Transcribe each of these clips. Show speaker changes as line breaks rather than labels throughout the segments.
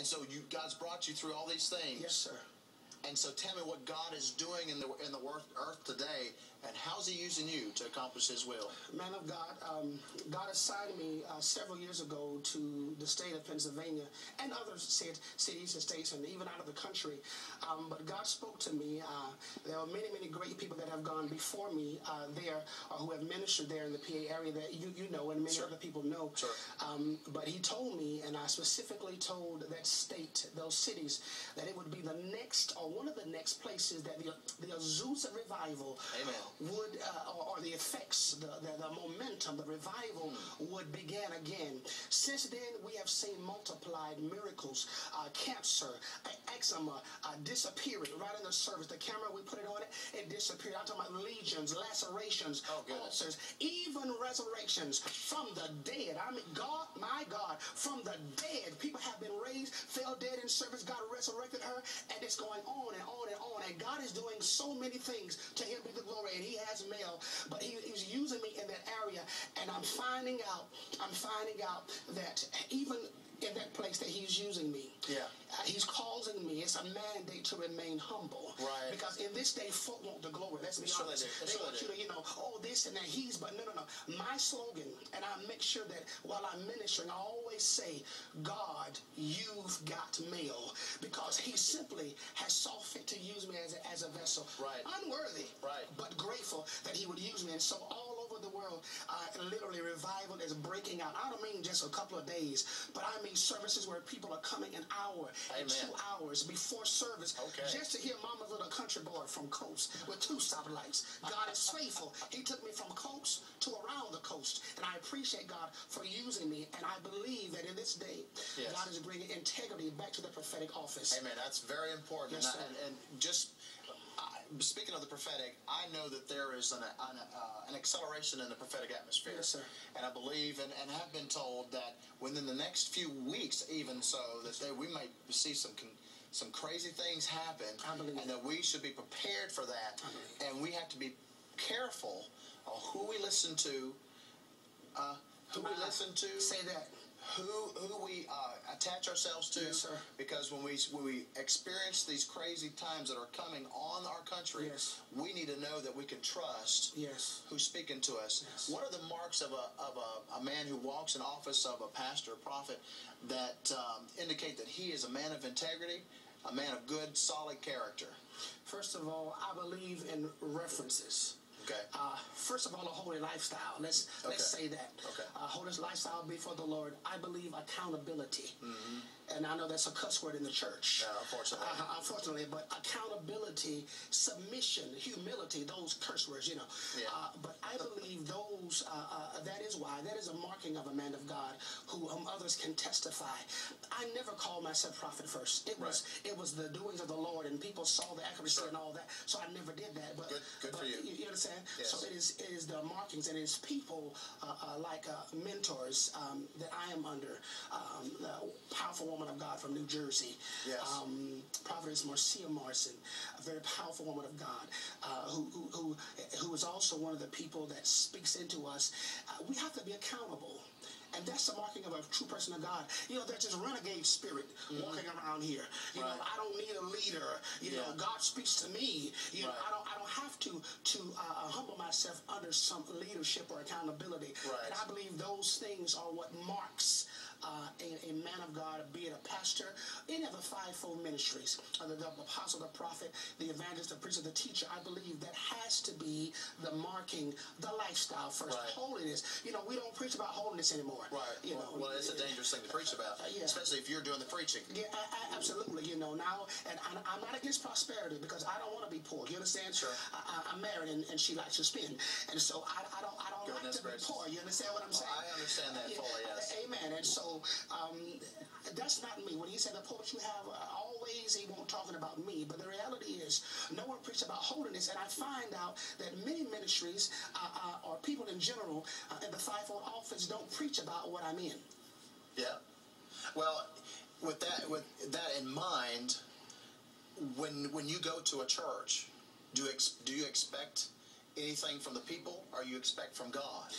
And so God's brought you through all these things.
Yes, sir.
And so tell me what God is doing in the earth today, and how's He using you to accomplish His will?
Man of God, God assigned me several years ago to the state of Pennsylvania and other cities and states and even out of the country. But God spoke to me. There are many, many great people that have gone before me there, who have ministered there in the PA area that you know and many
Sure.
other people know.
Sure.
But He told me, and I specifically told that state, those cities, that it would be the next or one of the next places that the Azusa revival
Amen.
would, or the effects, the momentum, the revival would begin again. Since then, we have seen multiplied miracles, cancer, eczema, disappearing right in the service. The camera, we put it on it, it disappeared. I'm talking about legions, lacerations, ulcers, even resurrections from the dead. I mean, God, my God, from the dead. People have been raised, fell dead in service. God resurrected her, and it's going on and on and on. And God is doing so many things. To Him be the glory. And He has mail, but He's using me in that area. And I'm finding out that even in that place that He's using me, He's causing me. It's a mandate to remain humble.
Right.
Because in this day, folk want the glory. Let's be honest. They want you to, this and that. But no. My slogan, and I make sure that while I'm ministering, I always say, God, you've got mail. Because He simply has saw fit to use me as a vessel.
Right.
Unworthy.
Right.
But grateful that He would use me. And so all over the world, literally revival is breaking out. I don't mean just a couple of days, but I mean services where people are coming an hour and 2 hours before service just to hear Mama's little country boy from coast with 2 stoplights. God is faithful. He took me from coast to around the coast, and I appreciate God for using me, and I believe that in this day, God is bringing integrity back to the prophetic office.
Amen. That's very important.
Yes,
and just speaking of the prophetic, I know that there is an acceleration in the prophetic atmosphere.
Yes, sir.
And I believe and have been told that within the next few weeks, even so, that we might see some crazy things happen.
I believe
and that we should be prepared for that. And we have to be careful of who we listen to.
Say that.
Who we attach ourselves to.
Yes, sir.
Because when we experience these crazy times that are coming on our country, we need to know that we can trust who's speaking to us. What are the marks of a man who walks in office of a pastor, a prophet, that indicate that he is a man of integrity, a man of good, solid character?
First of all, I believe in references.
Okay.
First of all, a holy lifestyle. Let's say that.
Okay.
Holy lifestyle before the Lord. I believe accountability. And I know that's a cuss word in the church.
Yeah, unfortunately.
Unfortunately, but accountability, submission, humility, those curse words,
Yeah.
But I believe those, that is why, that is a marking of a man of God whom others can testify. I never called myself prophet first. It was the doings of the Lord, and people saw the accuracy and all that, so I never did that. But
good for you.
You understand?
Yes.
So it is the markings, and it is people like mentors that I am under. The powerful woman of God from New Jersey.
Yes.
Prophetess Marcia Marson, a very powerful woman of God, who is also one of the people that speaks into us. We have to be accountable. And that's the marking of a true person of God. There's this renegade spirit walking around here. I don't need a leader. God speaks to me. I don't have to humble myself under some leadership or accountability. And I believe those things are what marks a man of God, be it a pastor, any of the fivefold ministries, the apostle, the prophet, the evangelist, the preacher, the teacher. I believe that has to be the marking, the lifestyle first. Holiness. We don't preach about holiness anymore.
Right. Well, it's a dangerous thing to preach about, especially if you're doing the preaching.
Yeah, absolutely. Now, and I'm not against prosperity because I don't want to be poor. You understand?
Sure.
I'm married and she likes to spend, and so I don't like to be poor. You understand what I'm saying?
I understand that fully. Yes.
Amen. And so that's not me. When he said the pulpit you have, always he won't talking about me. But the reality is, no one preaches about holiness, and I find out that many ministries or people in general in the fivefold office don't preach about what I'm in.
Yeah. Well, with that in mind, when you go to a church, do you expect anything from the people, or you expect from God?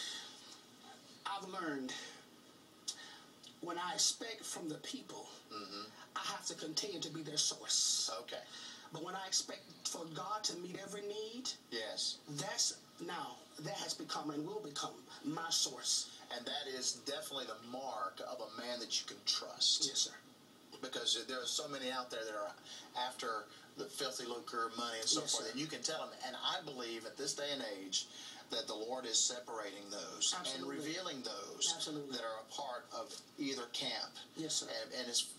I've learned when I expect from the people, I to continue to be their source.
Okay.
But when I expect for God to meet every need,
yes,
that has become and will become my source.
And that is definitely the mark of a man that you can trust.
Yes, sir.
Because there are so many out there that are after the filthy lucre, money, and so forth.
Sir.
And you can tell them. And I believe at this day and age that the Lord is separating those and revealing those that are a part of either camp.
Yes, sir.
And it's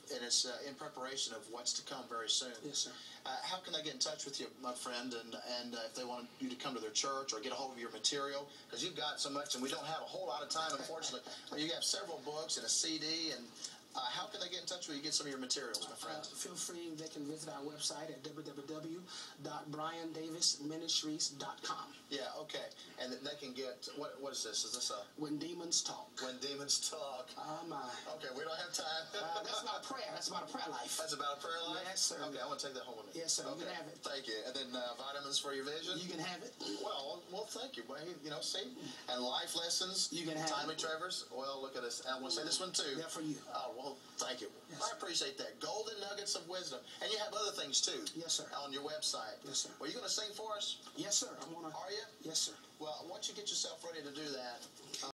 in preparation of what's to come very soon.
Yes, sir.
How can they get in touch with you, my friend, and if they want you to come to their church or get a hold of your material? Because you've got so much, and we don't have a whole lot of time, unfortunately. You have several books and a CD, and how can they get in touch with you, get some of your materials, my friend?
Feel free. They can visit our website at www.briandavisministries.com.
Yeah, okay. And then they can get, what is this? Is this a...
When Demons Talk.
When Demons Talk.
Oh, my.
Okay, we don't have time.
That's about prayer. That's about a prayer life.
That's about a prayer life?
Yes, sir.
Okay, I want to take that home with me.
Yes, sir.
Okay.
You can have it.
Thank you. And then vitamins for your vision?
You can have it.
Well, thank you. You know, see? And life lessons.
You can have
Timely
it.
Travers. Well, look at this. I want to say this one, too.
They're for you.
Oh, well, thank you.
Yes.
I appreciate that. Golden nuggets of wisdom. And you have other things, too.
Yes, sir.
On your website.
Yes, sir.
Are you going to sing for us?
Yes, sir.
Are you?
Yes, sir.
Well, once you get yourself ready to do that,